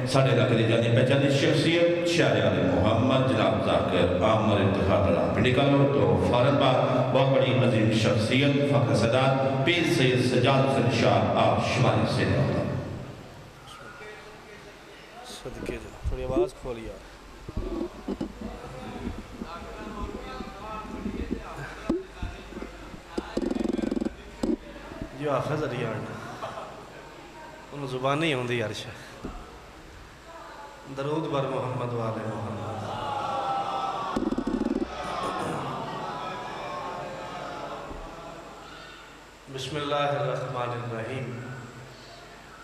ساڑھے علاقے دی جانی پہچانی شخصیت شاعر عالم محمد جناب ذاکر عامر اتحاد اللہ پنڈی کالو تو فارن بعد بہت بڑی عظیم شخصیت فخر صدات پیر سید سجاد حسین شاہ آپ شمالی سے ہوتا صدقے جا تھوڑی آواز کھولی یار جو آخر ذریعہ انہوں زبان نہیں ہوں دی عرش درود بر محمد والے محمد بسم اللہ الرحمن الرحیم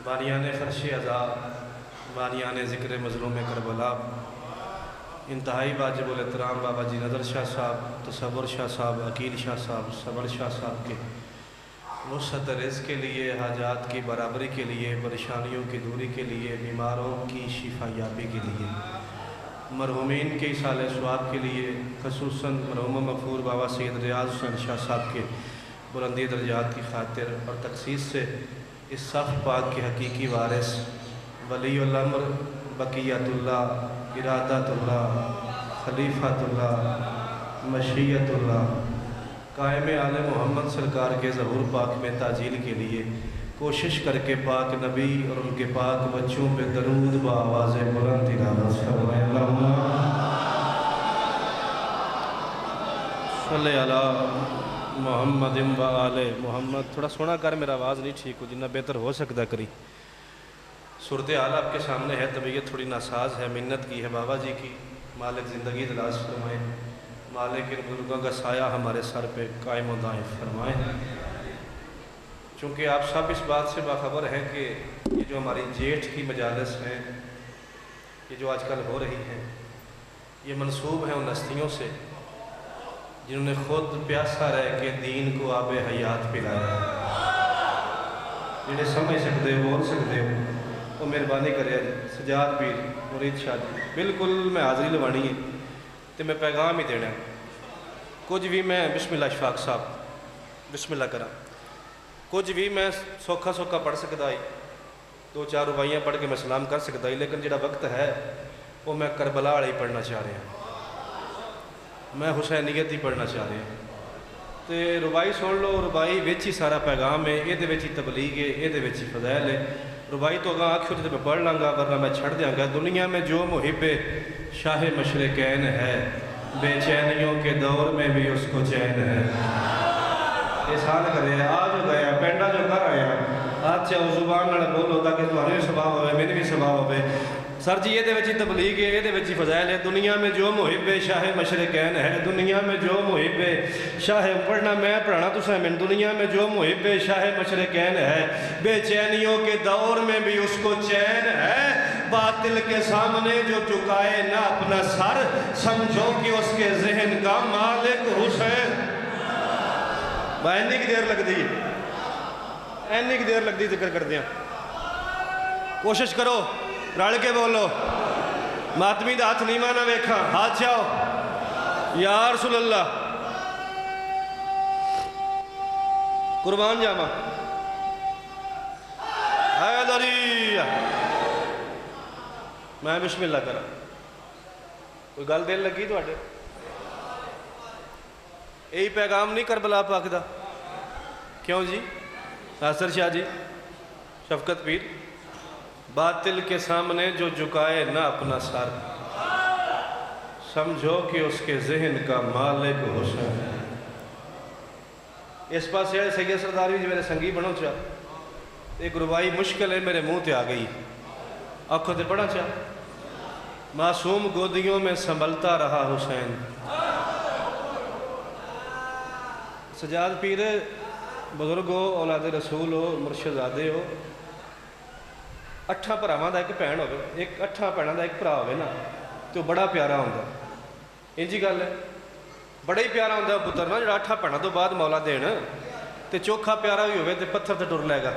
بانیان فرش عزا بانیان ذکر مظلوم کربلا انتہائی واجب الاحترام بابا جی نظر شاہ صاحب تصور شاہ صاحب عقیل شاہ صاحب صبر شاہ صاحب کے وسعت رزق کے لیے حاجات کی برابری کے لیے پریشانیوں کی دوری کے لیے بیماروں کی شفا یابی کے لیے مرحومین کے ایصال ثواب کے لیے خصوصاً مرحوم مغفور بابا سید ریاض حسین شاہ صاحب کے بلندی درجات کی خاطر اور تخصیص سے اس صف پاک کے حقیقی وارث ولی الامر بقیت اللہ ارادت اللہ خلیفۃ اللہ مشیت اللہ قائم آل محمد سرکار کے ظہور پاک میں تعجیل کے لیے کوشش کر کے پاک نبی اور ان کے پاک بچوں پہ درود بآواز بلند تلاوت فرمائے اللہم صلی علی محمد و آل محمد تھوڑا سونا کر میرا آواز نہیں ٹھیک ہو جنہ بہتر ہو سکتا کری صورتحال آپ کے سامنے ہے طبیعت تھوڑی ناساز ہے منت کی ہے بابا جی کی مالک زندگی دراز فرمائے مالک ان بزرگوں کا سایہ ہمارے سر پہ قائم و دائم فرمائیں چونکہ آپ سب اس بات سے باخبر ہیں کہ یہ جو ہماری جیٹھ کی مجالس ہیں یہ جو آج کل ہو رہی ہیں یہ منسوب ہیں ان ہستیوں سے جنہوں نے خود پیاسا رہ کے دین کو آب حیات پلایا جنہیں سمجھ سکتے ہو بول سکتے ہو وہ مہربانی کرے سجاد پیر مرید شاہ جی بالکل میں حاضری لوانی ہے تو میں پیغام ہی دینا کچھ بھی میں بسم اللہ اشفاق صاحب بسم اللہ کرا کچھ بھی میں سوکھا سوکھا پڑھ سکتا ہی دو چار ربائیاں پڑھ کے میں سلام کر سکتا ہی لیکن جڑا وقت ہے وہ میں کربلا والا ہی پڑھنا چاہ رہا ہوں میں حسینیت ہی پڑھنا چاہ رہا ہوں تو ربائی سن لو ربائی وچ ہی سارا پیغام ہے یہ ہی تبلیغ ہے یہ ہی فضائل ہے ربائی تو اگاں آکھو تو میں پڑھ لوں گا ورنہ میں چھڑ دیاں گا دنیا میں جو محب شاہ مشرقین ہے بے چینیوں کے دور میں بھی اس کو چین ہے احسان کرے آج گیا پینڈا جو کر آیا آج چاہو زبان نہ بولو تاکہ تمہارے سباب ہوئے میرے بھی سباب ہوئے سر جی یہ وچی تبلیغ ہے یہ وچی فضائل ہے دنیا میں جو محب شاہ مشرقین ہے دنیا میں جو محب شاہ پڑھنا میں پڑھنا تو سامن دنیا میں جو محب شاہ مشرقین ہے بے چینیوں کے دور میں بھی اس کو چین ہے باطل کے سامنے جو چکائے نہ اپنا سر سمجھو کہ اس کے ذہن کا مالک حسین اینی کی دیر لگ دی اینی کی دیر لگ دی ذکر کر دیا کوشش کرو رڑ کے بولو ماتمی دا ہاتھ نہیں مانا ویکھا ہاتھ جاؤ یا رسول اللہ قربان جاما حیدری میں بسم اللہ کرا کوئی گل دل لگی تو آٹے یہی پیغام نہیں کربلا پاک دا کیوں جی ناصر شاہ جی شفقت پیر باطل کے سامنے جو جھکائے نہ اپنا سر سمجھو کہ اس کے ذہن کا مالک حسین ہے اس پاس ہے سید سرداری جی میرے سنگی بنو چاہ ایک ربائی مشکل ہے میرے منہ تے آ گئی آنکھوں تے پڑھا چاہ معصوم گودیوں میں سنبھلتا رہا حسین سجاد پیر بزرگ ہو اولاد رسول ہو مرشد آدھے ہو اٹھا پراواں دا ایک بھین ہوئے ایک اٹھا بھیناں دا ایک بھرا ہوئے نا تو بڑا پیارا ہوندا انجی گل ہے بڑا ہی پیارا ہوندا پتر نا جڑا اٹھا بھیناں تو بعد مولا دین تے چوکھا پیارا بھی ہوئے تے پتھر تے ٹر لے گا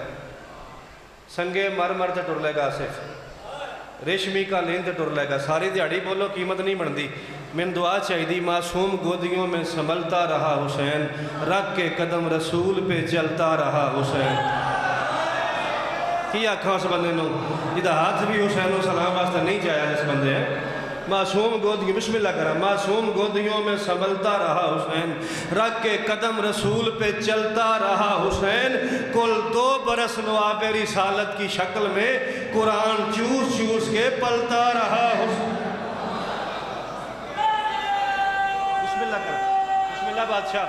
سنگے مر مر تے ٹر لے گا آصف ریشمی کا لین تے ٹر لے گا ساری دیہڑی بولو قیمت نہیں بندی من دعا چاہیے معصوم گودیوں میں سنبھلتا رہا حسین رکھ کے قدم رسول پہ چلتا رہا حسین کی آکھاں اس بندے نو جدا ہاتھ بھی حسین و سلام واسطے نہیں چاہیا جس بندے ہیں معصوم گودیوں بسم اللہ کرا معصوم گودیوں میں سنبھلتا رہا حسین رکھ کے قدم رسول پہ چلتا رہا حسین کل 2 برس نواب رسالت کی شکل میں قرآن چوس چوس کے پلتا رہا حسین بسم اللہ کرا بسم اللہ بادشاہ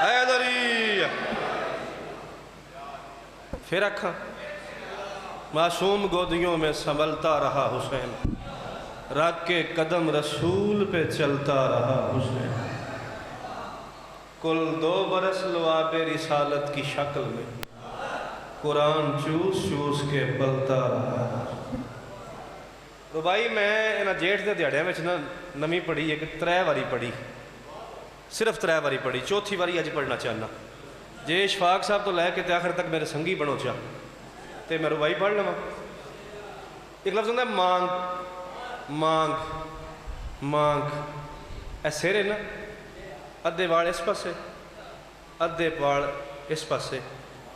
حیدری پھر رکھا معصوم گودیوں میں سنبھلتا رہا حسین رکھ کے قدم رسول پہ چلتا رہا حسین کل 2 برس لواب رسالت کی شکل میں قرآن چوس چوس کے پلتا رہا ربائی میں انہاں جیٹھ دے دیاڑیاں وچ نا نمی پڑھی ایک 3 واری پڑھی صرف 3 واری پڑھی 4تھی واری اج پڑھنا چاہنا جے اشفاق صاحب تو لے کے تے آخر تک میرے سنگی بنو چاہ تے میں ربائی پڑھ لوں ایک لفظ ہوتا ہے مانگ مانگ مانگ اے سیرے نا ادھے وال اس پاسے ادھے وال اس پاسے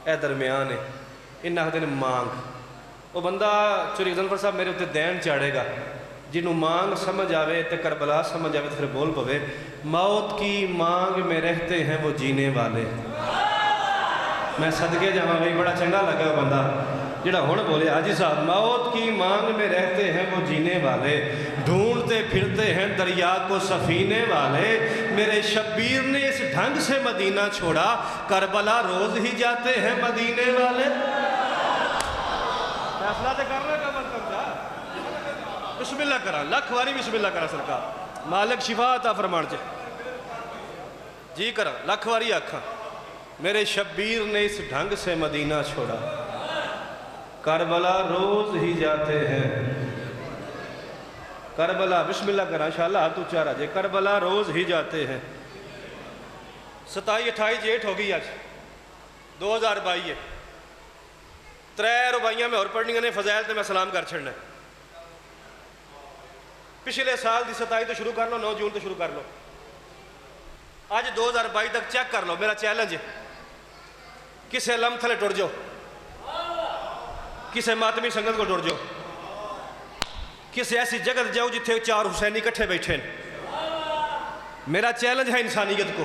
اے درمیان ہے انہاں آخدے نے مانگ وہ بندہ چوری غضنفر صاحب میرے اتنے دین چاڑے گا جنہوں مانگ سمجھ آوے تے کربلا سمجھ آوے تے پھر بول پوے موت کی مانگ میں رہتے ہیں وہ جینے والے میں صدقے جاواں بھائی بڑا چنگا لگا وہ بندہ جڑا ہن بولے حاجی صاحب موت کی مانگ میں رہتے ہیں وہ جینے والے ڈھونڈتے پھرتے ہیں دریا کو سفینے والے میرے شبیر نے اس ڈھنگ سے مدینہ چھوڑا کربلا روز ہی جاتے ہیں مدینے والے فیصلہ تے کر رہے کمر کم جا بسم اللہ کرا لکھ واری بسم اللہ کرا سرکار مالک شفا عطا فرمان چے جی کرا لکھ واری آکھاں میرے شبیر نے اس ڈھنگ سے مدینہ چھوڑا کربلا روز ہی جاتے ہیں کربلا بسم اللہ کرا انشاءاللہ ہاتھ اونچا رہا جے کربلا روز ہی جاتے ہیں 27-28 جیٹھ ہوگی آج 2022 ہے 3 ربائیاں میں اور پڑھنیاں نے فضائل تے میں سلام کر چھڑنا ہے پچھلے سال دی 27 تو شروع کر لو 9 جون تو شروع کر لو آج 2022 تک چیک کر لو میرا چیلنج ہے کسے لم تھلے ٹوڑ جو کسے ماتمی سنگت کو ٹوڑ جو کسے ایسی جگہ جاؤ جتھے 4 حسینی کٹھے بیٹھے میرا چیلنج ہے انسانیت کو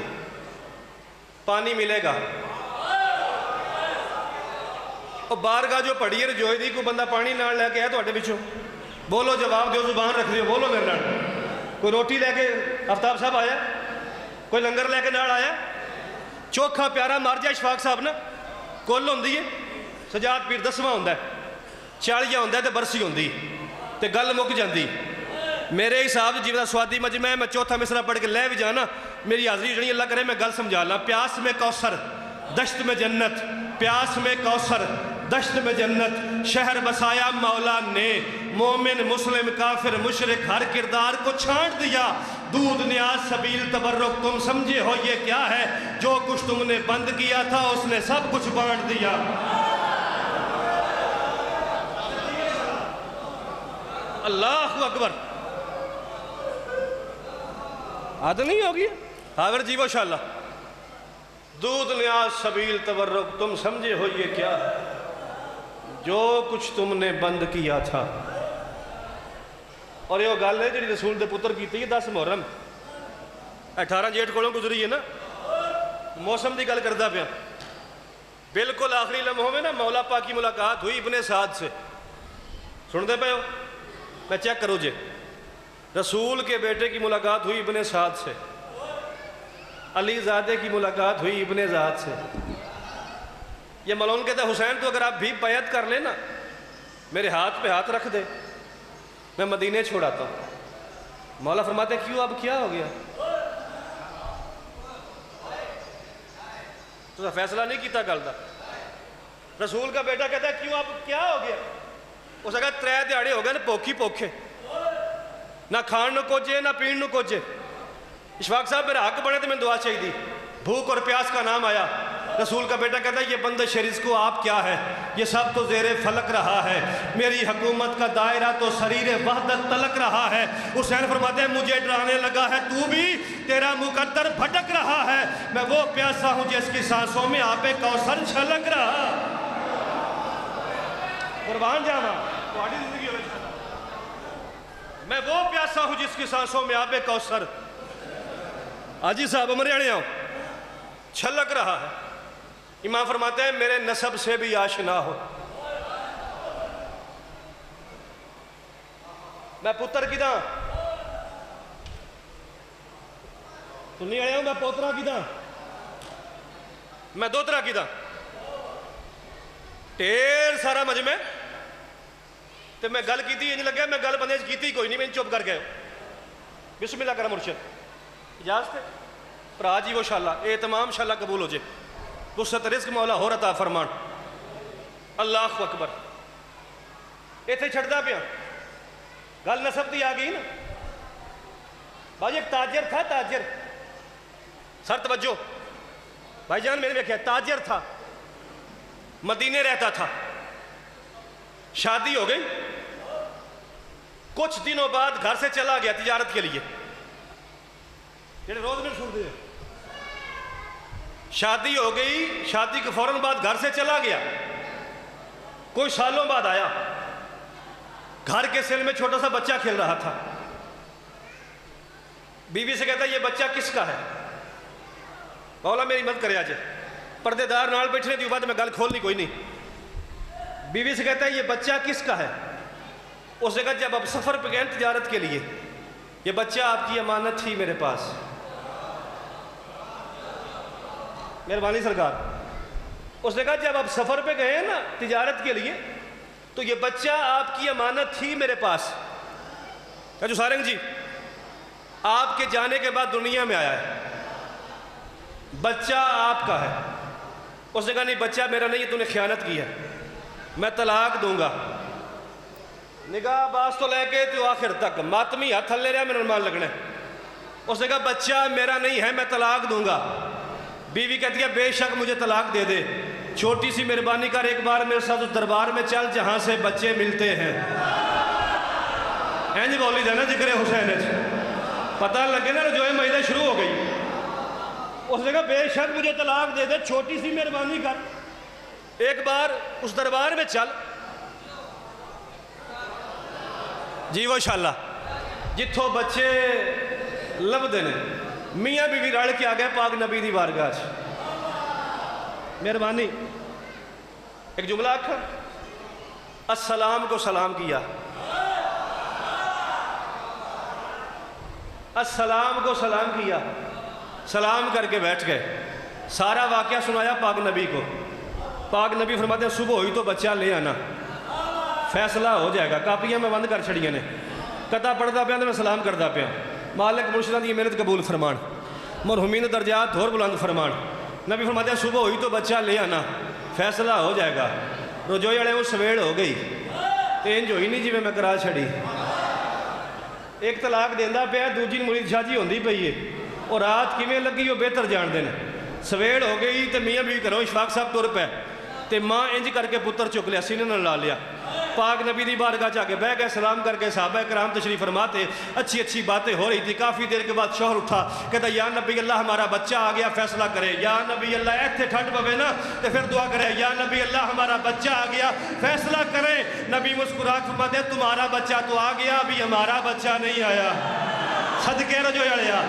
پانی ملے گا اور بارگاہ جو پڑھی ہے جو دی کو بندہ پانی نال لے کے ہے تو اٹھے بچوں بولو جواب دیو زبان رکھ دیو بولو میرے نال کوئی روٹی لے کے آفتاب صاحب آیا کوئی لنگر لے کے نال آیا چوکھا پیارا مار جائے اشفاق صاحب نا کل ہوندی ہے سجاد پیر 10واں ہوندا ہے 40 ہوندا ہے تے برسی ہوندی تے گل مک جاندی میرے حساب سے جیویں سوادی مجمع میں 4تھا مصرع پڑھ کے لے بھی جانا میری حاضری جڑی اللہ کرے میں گل سمجھا لا پیاس میں کوثر دشت میں جنت پیاس میں کوثر دشت میں جنت شہر بسایا مولا نے مومن مسلم کافر مشرک ہر کردار کو چھانٹ دیا دودھ نیاز سبیل تبرک تم سمجھے ہو یہ کیا ہے جو کچھ تم نے بند کیا تھا اس نے سب کچھ بانٹ دیا اللہ اکبر آدھ نہیں ہوگی حاضر جی ماشاءاللہ دودھ نیاز سبیل تبرک تم سمجھے ہو یہ کیا جو کچھ تم نے بند کیا تھا اور یہ گل ہے جی رسول دے پتر کیتی ہے 10 محرم 18 جیٹھ کولوں گزری ہے نا موسم دی گل کردا پیا بالکل آخری لمحوں میں نا مولا پاک کی ملاقات ہوئی ابن سعد سے سن دے پے ہو میں چیک کرو جے رسول کے بیٹے کی ملاقات ہوئی ابن سعد سے علی زادے کی ملاقات ہوئی ابن زاد سے یہ ملون کہتا ہے حسین تو اگر آپ بھی بیعت کر لیں نا میرے ہاتھ پہ ہاتھ رکھ دے میں مدینے چھوڑاتا ہوں مولا فرماتے ہیں کیوں اب کیا ہو گیا تو فیصلہ نہیں کیتا گل دا رسول کا بیٹا کہتا ہے کیوں اب کیا ہو گیا اس اگر 3 دیہڑے ہو گئے نا پوکھی پوکھے نہ کھان نو کوجے نہ پین نو کوجے اشفاق صاحب میرا حق بنے تو میں دعا چاہیے دی بھوک اور پیاس کا نام آیا رسول کا بیٹا کہتا ہے یہ بندش رزق کو آپ کیا ہے، یہ سب تو زیر فلک رہا ہے، میری حکومت کا دائرہ تو سریر وحدت تلک رہا ہے۔ حسین فرماتے ہیں مجھے ڈرانے لگا ہے تو بھی، تیرا مقدر بھٹک رہا ہے، میں وہ پیاسا ہوں جس کی سانسوں میں آب کوثر چھلک رہا۔ قربان جاواں تہاڈی زندگی ہوے میں وہ پیاسا ہوں جس کی سانسوں میں آب کوثر حاجی صاحب عمر والے ہوں چھلک رہا ہے۔ امام فرماتے ہیں میرے نسب سے بھی آشنا ہو، میں پتر کداں سنی آیا ہوں، میں پوترا کداں، میں دوترا کداں، ڈھیر سارا مجمع تے میں گل کیتی انج لگا میں گل بندے کیتی کوئی نہیں، میں چپ کر گئے۔ بسم اللہ کرم مرشد اجازت ہے پرا جی وہ شاءاللہ اہتمام شاءاللہ قبول ہو جائے، وسعت رزق مولا ہور عطا فرمان۔ اللہ اکبر ایتھے چھڑدا پیا گل نسب دی آ گئی نا۔ بھائی ایک تاجر تھا، تاجر سر توجہ بھائی جان میں نے دیکھا تاجر تھا، مدینے رہتا تھا، شادی ہو گئی، کچھ دنوں بعد گھر سے چلا گیا تجارت کے لیے، روز میں چھوڑ دے، شادی ہو گئی، شادی کے فوراً بعد گھر سے چلا گیا، کوئی سالوں بعد آیا، گھر کے سل میں چھوٹا سا بچہ کھیل رہا تھا، بیوی سے کہتا ہے یہ بچہ کس کا ہے؟ مولا میری مدد کرے آج، پردے دار نال بیٹھنے دی بعد میں گل کھولنی کوئی نہیں۔ بیوی سے کہتا ہے یہ بچہ کس کا ہے؟ اس نے کہا جب اب سفر پہ گئے تجارت کے لیے، یہ بچہ آپ کی امانت تھی میرے پاس۔ مہربانی سرکار، اس نے کہا جب آپ سفر پہ گئے نا تجارت کے لیے تو یہ بچہ آپ کی امانت تھی میرے پاس۔ جو سارنگ جی آپ کے جانے کے بعد دنیا میں آیا ہے، بچہ آپ کا ہے۔ اس نے کہا نہیں بچہ میرا نہیں ہے، تو نے خیانت کی ہے، میں طلاق دوں گا۔ نگاہ باز تو لے کے تو آخر تک ماتمی ہاتھ تھلے رہا میرا نمان لگنا ہے۔ اس نے کہا بچہ میرا نہیں ہے، میں طلاق دوں گا۔ بیوی کہتی ہے بے شک مجھے طلاق دے دے، چھوٹی سی مہربانی کر ایک بار میرے ساتھ اس دربار میں چل جہاں سے بچے ملتے ہیں۔ اینج بولی جانا ذکر حسین پتہ لگے نا رجوع مہینہ شروع ہو گئی۔ اس نے کہا بے شک مجھے طلاق دے دے، چھوٹی سی مہربانی کر ایک بار اس دربار میں چل۔ جی وہ انشاءاللہ جتھوں بچے لبدے نے میاں بیوی رل کے آ گئے پاک نبی دی بارگاہ چ۔ مہربانی ایک جملہ آکھا، السلام کو سلام کیا، السلام کو سلام کیا، سلام کر کے بیٹھ گئے، سارا واقعہ سنایا پاک نبی کو۔ پاک نبی فرماتے ہیں صبح ہوئی تو بچہ لے آنا، فیصلہ ہو جائے گا۔ کاپیاں میں بند کر چھڑیاں نے، قطع پڑھتا پیا تو میں سلام کرتا پیا۔ مالک مرشداں دی محنت قبول فرمان، مرحومین درجات اور بلند فرمان۔ نبی فرماتے ہیں صبح ہوئی تو بچہ لے آنا، فیصلہ ہو جائے گا۔ رجوع والے وہ سویڑ ہو گئی، انج ہوئی نہیں جی میں کرا چھڑی۔ ایک طلاق دیندا پیا، دوجی مرید شاہ جی ہوندی پئی ہے، اور رات کیویں لگی وہ بہتر جان دے نے۔ سویڑ ہو گئی تے میاں بیوی گھروں اشفاق صاحب تر پے تے ماں انج کر کے پتر چک لیا، سینے نال لا لیا، پاک نبی دی بارگاہ جا کے بہ گئے، سلام کر کے صحابہ کرام تشریف فرماتے، اچھی اچھی باتیں ہو رہی تھی۔ کافی دیر کے بعد شوہر اٹھا، کہتا یا نبی اللہ ہمارا بچہ آ گیا، فیصلہ کرے۔ یا نبی اللہ ایتھے ٹھنڈ پوے نا تے پھر دعا کرے، یا نبی اللہ ہمارا بچہ آ گیا، فیصلہ کرے۔ نبی مسکرا کے فرماتے ہیں تمہارا بچہ تو آ گیا، ابھی ہمارا بچہ نہیں آیا۔ صدقے رجوع والیا،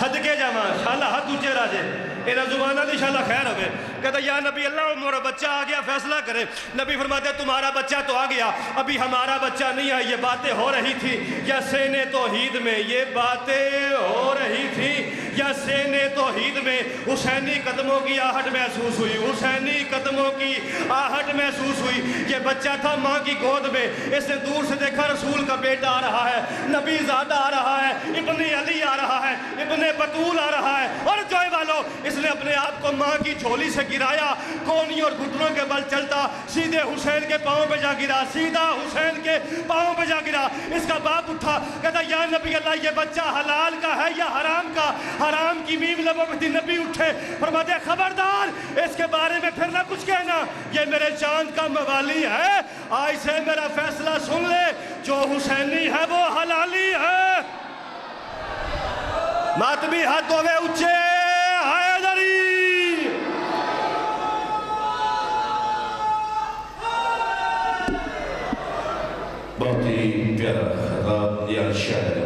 صدقے جاواں، انشاءاللہ ہاتھ اونچے راجے، انہاں زبانہ دی انشاءاللہ خیر ہوئے۔ کہتا یا نبی اللہ ہمارا بچہ آ گیا، فیصلہ کرے۔ نبی فرماتے ہیں تمہارا بچہ تو آ گیا، ابھی ہمارا بچہ نہیں آیا۔ یہ باتیں ہو رہی تھی یا سین توحید میں، یہ باتیں ہو رہی تھی یا سین توحید میں حسینی قدموں کی آہٹ محسوس ہوئی، حسینی قدموں کی آہٹ محسوس ہوئی۔ یہ بچہ تھا ماں کی گود میں، اس نے دور سے دیکھا رسول کا بیٹا آ رہا ہے، نبی زادہ آ رہا ہے، ابن علی آ رہا ہے، ابن بطول آ رہا ہے، اور جوئے والو اس نے اپنے آپ کو ماں کی جھولی سے گرایا، کونی اور گھٹنوں کے بل چلتا، سیدھے حسین کے پاؤں پہ جا گرا، سیدھا حسین کے پاؤں پہ جا گرا۔ اس کا باپ اٹھا، کہتا یا نبی اللہ، یہ بچہ حلال کا ہے یا حرام کا؟ حرام کی میم لبوں پہ تھی۔ نبی اٹھے، فرماتے خبردار اس کے بارے میں پھر نہ کچھ کہنا، یہ میرے چاند کا موالی ہے، آج سے میرا فیصلہ سن لے، جو حسینی ہے وہ حلالی ہے۔ ماتمی ہاتھ ہوئے اچھے، حیدری۔ بہت ہی پیارا خطاب یا شاعر